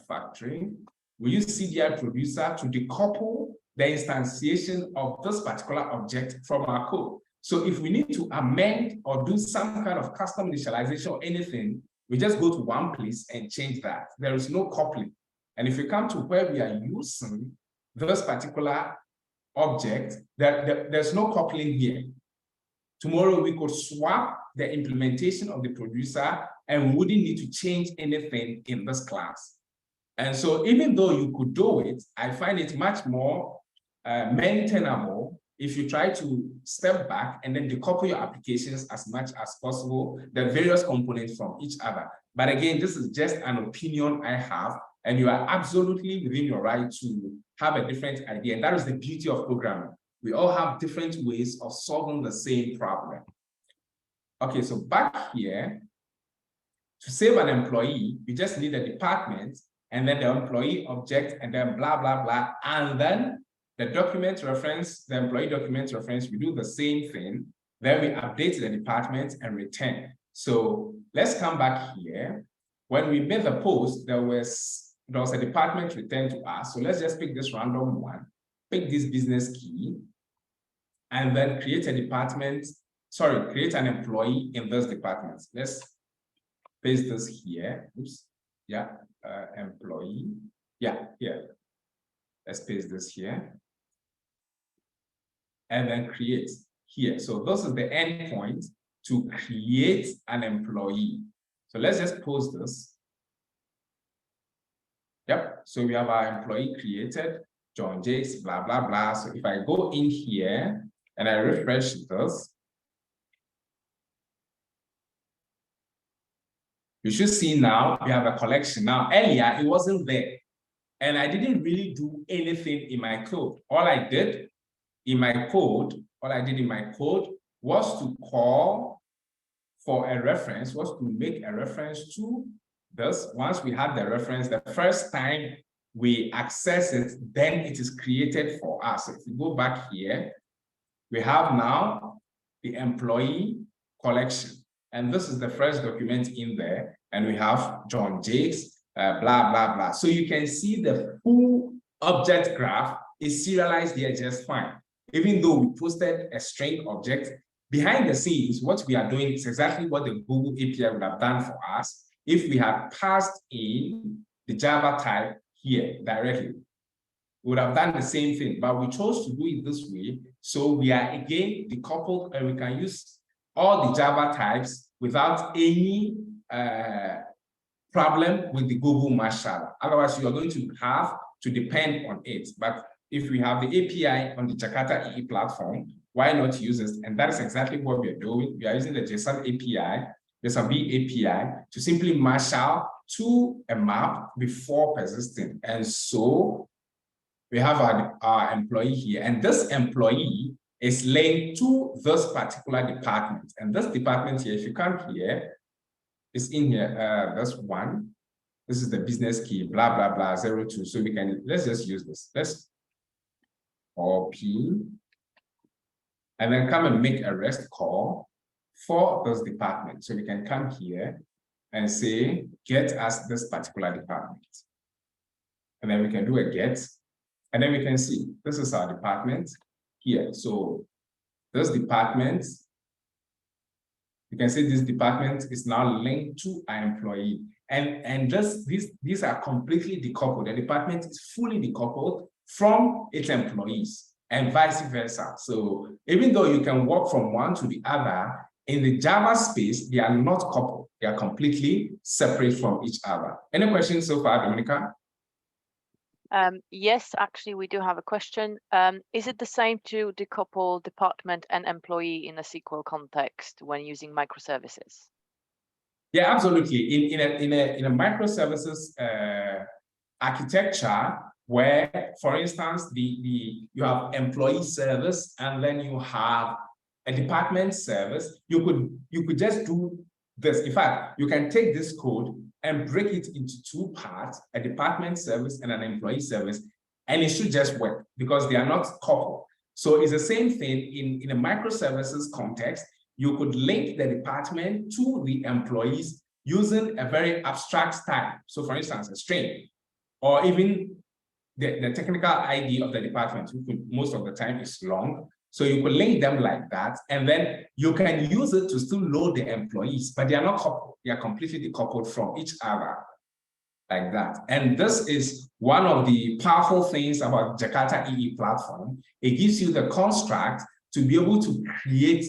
factory. We use CDI producer to decouple the instantiation of this particular object from our code. So if we need to amend or do some kind of custom initialization or anything, we just go to one place and change that. There is no coupling. And if we come to where we are using this particular object, there's no coupling here. Tomorrow we could swap the implementation of the producer and we wouldn't need to change anything in this class. And so even though you could do it, I find it much more maintainable if you try to step back and then decouple your applications as much as possible, the various components from each other. But again, this is just an opinion I have, and you are absolutely within your right to have a different idea. And that is the beauty of programming. We all have different ways of solving the same problem. Okay, so back here, to save an employee, we just need a department and then the employee object and then blah, blah, blah. And then the document reference, the employee document reference, we do the same thing. Then we update the department and return. So let's come back here. When we made the post, there was a department returned to us. So let's just pick this random one, pick this business key, and then create a department, create an employee in this department. Let's paste this here. Oops. Yeah, employee. Yeah, here. Let's paste this here. And then create here. So this is the endpoint to create an employee. So let's just post this. Yep. So we have our employee created, John Jakes, blah, blah, blah. So if I go in here and I refresh this, you should see now we have a collection. Now, earlier, it wasn't there. And I didn't really do anything in my code. All I did in my code was to call for a reference, was to make a reference to this. Once we had the reference, the first time we access it, then it is created for us. So if we go back here, we have now the employee collection. And this is the first document in there. And we have John Jakes, blah, blah, blah. So you can see the full object graph is serialized here just fine. Even though we posted a string object, behind the scenes, what we are doing is exactly what the Google API would have done for us if we had passed in the Java type here directly. We would have done the same thing, but we chose to do it this way. So we are again decoupled, and we can use all the Java types without any problem with the Google Marshall. Otherwise, you are going to have to depend on it. But if we have the API on the Jakarta EE platform, why not use this? And that is exactly what we are doing. We are using the JSON API, JSON B API, to simply marshal to a map before persisting. And so we have our employee here, and this employee is linked to this particular department. And this department here, if you come here, is in here, this one. This is the business key, blah, blah, blah, 02. So we can, let's just use this. Let's copy, and then come and make a REST call for this department. So we can come here and say, get us this particular department. And then we can do a get. And then we can see, this is our department here. So this department, you can see this department is now linked to our employee. And just these are completely decoupled. The department is fully decoupled from its employees and vice versa. So even though you can walk from one to the other, in the Java space, they are not coupled. They are completely separate from each other. Any questions so far, Dominica? Yes, actually, we do have a question. Is it the same to decouple department and employee in a SQL context when using microservices? Yeah, absolutely. In a microservices architecture, where, for instance, you have employee service and then you have a department service, you could just do this. In fact, you can take this code and break it into two parts, a department service and an employee service, and it should just work because they are not coupled. So it's the same thing in a microservices context. You could link the department to the employees using a very abstract style. So for instance, a string, or even the technical ID of the department, which most of the time is long. So you could link them like that, and then you can use it to still load the employees, but they are not coupled. They are completely decoupled from each other like that. And this is one of the powerful things about Jakarta EE platform. It gives you the construct to be able to create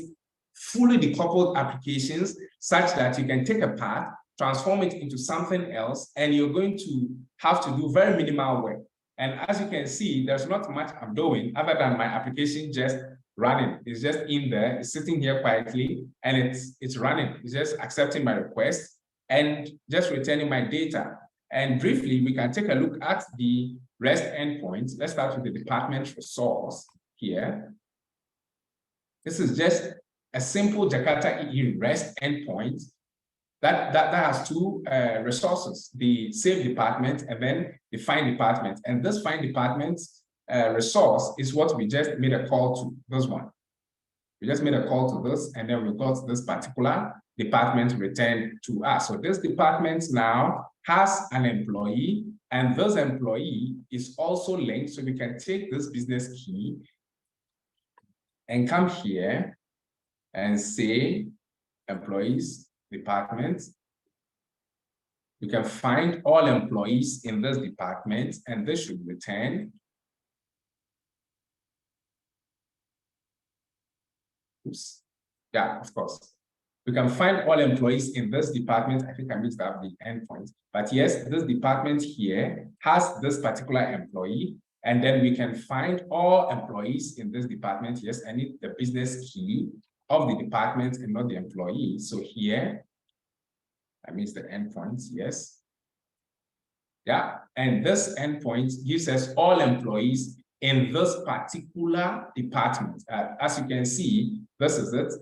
fully decoupled applications such that you can take a path, transform it into something else, and you're going to have to do very minimal work. And as you can see, there's not much I'm doing other than my application just running. It's just in there, it's sitting here quietly, and it's running. It's just accepting my request and just returning my data. And briefly, we can take a look at the REST endpoints. Let's start with the department resource here. This is just a simple Jakarta EE REST endpoint that has two resources, the save department and then the find department. And this find department resource is what we just made a call to, this one. We just made a call to this, and then we got this particular department returned to us. So this department now has an employee, and this employee is also linked. So we can take this business key and come here and say employees department. You can find all employees in this department, and this should return. Oops. Yeah, of course. We can find all employees in this department. I think I mixed up the endpoint. But yes, this department here has this particular employee, and then we can find all employees in this department. Yes, I need the business key of the department and not the employee. So here, I missed the endpoints, yes. Yeah, and this endpoint gives us all employees in this particular department. As you can see, this is it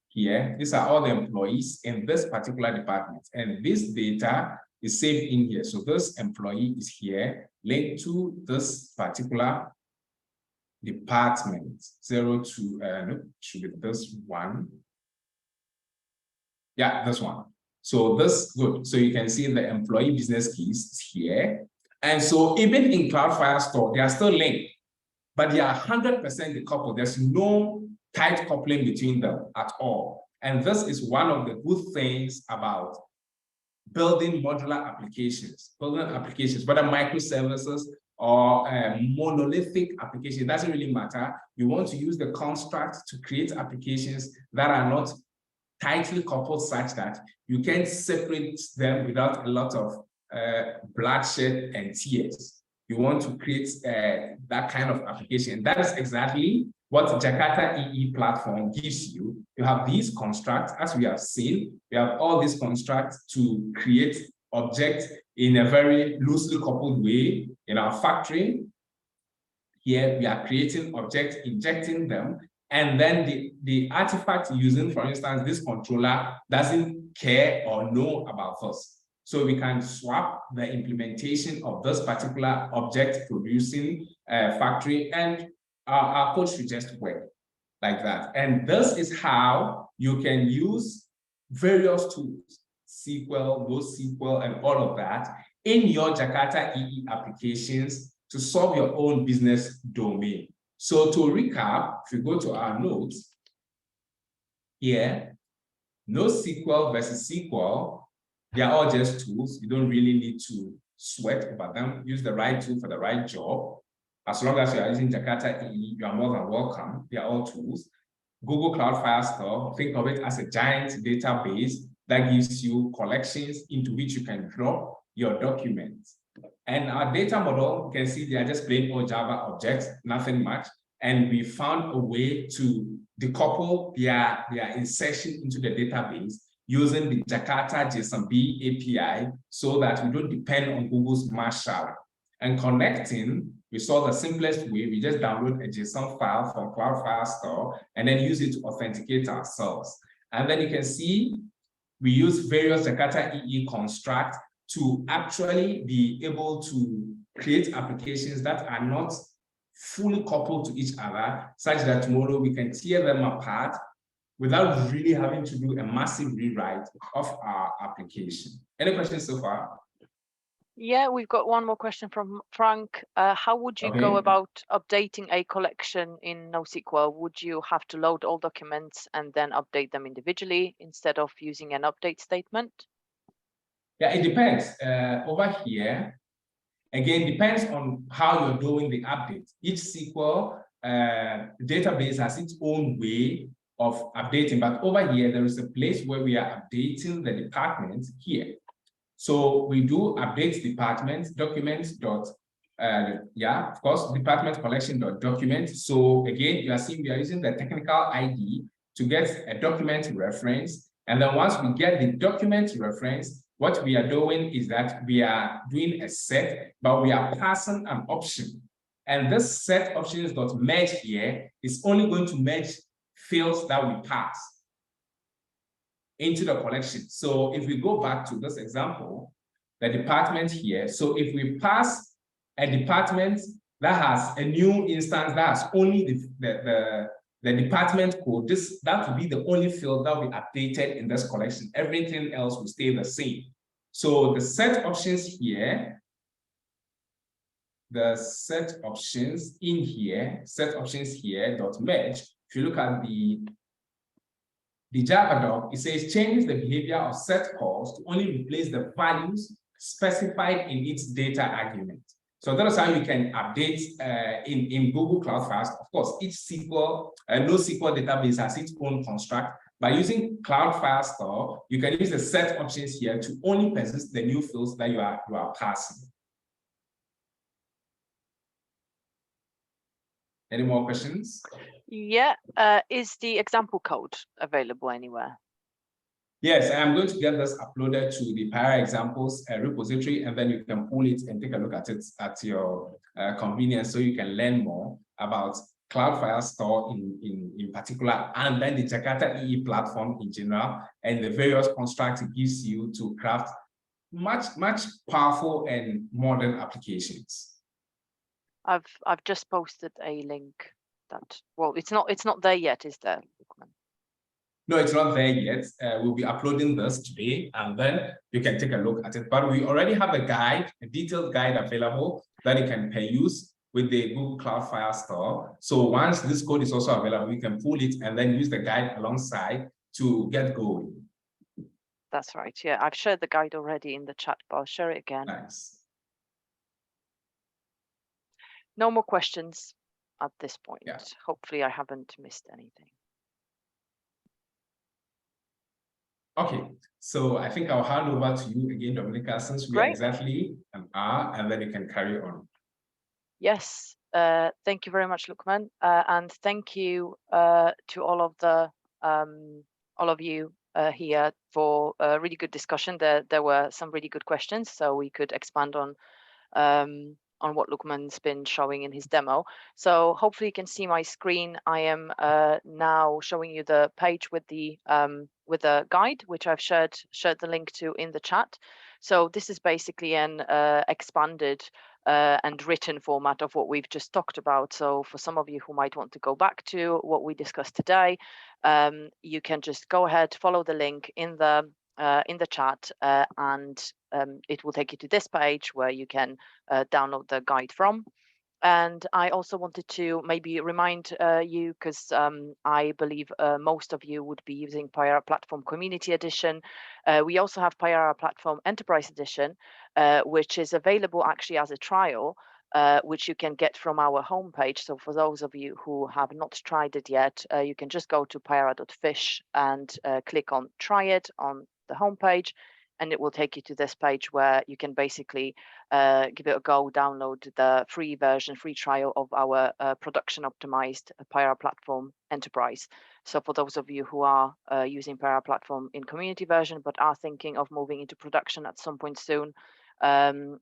here. These are all the employees in this particular department. And this data is saved in here. So this employee is here linked to this particular department. 02, no, should be this one. Yeah, this one. So this, good. So you can see the employee business keys here. And so even in Cloud Firestore, they are still linked, but they are 100% decoupled. There's no tight coupling between them at all. And this is one of the good things about building modular applications, whether microservices or monolithic application, it doesn't really matter. You want to use the construct to create applications that are not tightly coupled such that you can separate them without a lot of bloodshed and tears. You want to create that kind of application. That is exactly what Jakarta EE platform gives you. You have these constructs, as we have seen, we have all these constructs to create objects in a very loosely coupled way in our factory. Here we are creating objects, injecting them, and then the artifact using, for instance, this controller doesn't care or know about us. So we can swap the implementation of this particular object producing factory, and our code should just work like that. And this is how you can use various tools, SQL, NoSQL, and all of that in your Jakarta EE applications to solve your own business domain. So to recap, if you go to our notes here, NoSQL versus SQL, they are all just tools. You don't really need to sweat over them. Use the right tool for the right job. As long as you are using Jakarta EE, you are more than welcome. They are all tools. Google Cloud Firestore, think of it as a giant database that gives you collections into which you can drop your documents. And our data model, you can see they are just plain old Java objects, nothing much. And we found a way to decouple their insertion into the database using the Jakarta JSON-B API so that we don't depend on Google's Marshall. And connecting, we saw the simplest way. We just download a JSON file from Cloud Firestore and then use it to authenticate ourselves. And then you can see we use various Jakarta EE constructs to actually be able to create applications that are not fully coupled to each other, such that tomorrow we can tear them apart without really having to do a massive rewrite of our application. Any questions so far? Yeah, we've got one more question from Frank. How would you go about updating a collection in NoSQL? Would you have to load all documents and then update them individually instead of using an update statement? Yeah, it depends. Over here, again, depends on how you're doing the update. Each SQL database has its own way of updating, but over here, there is a place where we are updating the department here. So we do update department documents dot, yeah, of course, department collection dot document. So again, you are seeing we are using the technical ID to get a document reference. And then once we get the document reference, what we are doing is that we are doing a set, but we are passing an option. And this set options dot merge here is only going to merge fields that we pass into the collection. So if we go back to this example, the department here, so if we pass a department that has a new instance that has only the department code, that will be the only field that will be updated in this collection. Everything else will stay the same. So the set options here, the set options in here, set options here dot merge. If you look at the Java doc, it says changes the behavior of set calls to only replace the values specified in its data argument. So that is how you can update in Google Cloud Firestore. Of course, each SQL, NoSQL database has its own construct. By using Cloud Firestore, you can use the set options here to only persist the new fields that you are passing. Any more questions? Yeah. Is the example code available anywhere? Yes, I'm going to get this uploaded to the Para Examples repository, and then you can pull it and take a look at it at your convenience, so you can learn more about Cloud Firestore in particular, and then the Jakarta EE platform in general, and the various constructs it gives you to craft much powerful and modern applications. I've just posted a link that, well, it's not there yet, is there? No, it's not there yet. We'll be uploading this today, and then you can take a look at it. But we already have a guide, a detailed guide available that you can use with the Google Cloud Firestore. So once this code is also available, you can pull it and then use the guide alongside to get going. That's right. Yeah, I've shared the guide already in the chat, but I'll share it again. Nice. No more questions at this point. Yeah. Hopefully I haven't missed anything. Okay, so I think I'll hand over to you again, Dominica, since we are exactly an hour, and then you can carry on. Yes, thank you very much, Lukman, and thank you to all of you here for a really good discussion. There were some really good questions, so we could expand on what Lukman's been showing in his demo. So hopefully you can see my screen. I am now showing you the page with the guide, which I've shared the link to in the chat. So this is basically an expanded and written format of what we've just talked about. So for some of you who might want to go back to what we discussed today, you can just go ahead, follow the link in the chat, and it will take you to this page where you can download the guide from. And I also wanted to maybe remind you, because I believe most of you would be using Payara Platform Community Edition. We also have Payara Platform Enterprise Edition, which is available actually as a trial, which you can get from our homepage. So for those of you who have not tried it yet, you can just go to payara.fish and click on Try It on the homepage, and it will take you to this page where you can basically give it a go, download the free version, free trial of our production optimized Payara Platform Enterprise. So for those of you who are using Payara Platform in community version, but are thinking of moving into production at some point soon,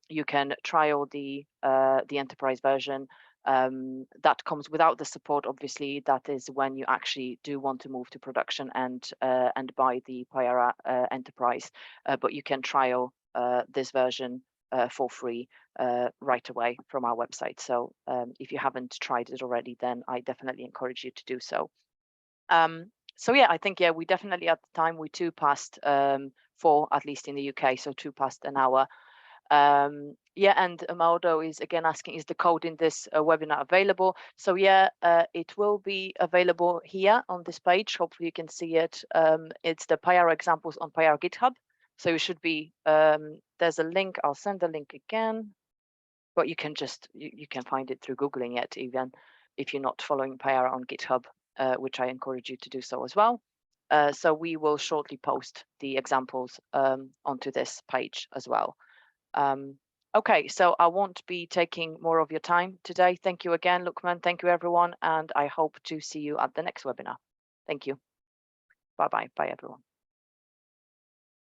you can trial the enterprise version. That comes without the support, obviously. That is when you actually do want to move to production and buy the Payara Enterprise. But you can trial this version for free right away from our website. So if you haven't tried it already, then I definitely encourage you to do so. So yeah, I think we definitely at the time we 2 past 4, at least in the UK, so 2 past an hour. And Amaldo is again asking, is the code in this webinar available? So it will be available here on this page. Hopefully you can see it. It's the Payara examples on Payara GitHub. So you should be, there's a link, I'll send the link again, but you can just, you can find it through Googling it, even if you're not following Payara on GitHub, which I encourage you to do so as well. So we will shortly post the examples onto this page as well. Okay, so I won't be taking more of your time today. Thank you again, Lukman. Thank you, everyone. And I hope to see you at the next webinar. Thank you. Bye-bye. Bye, everyone.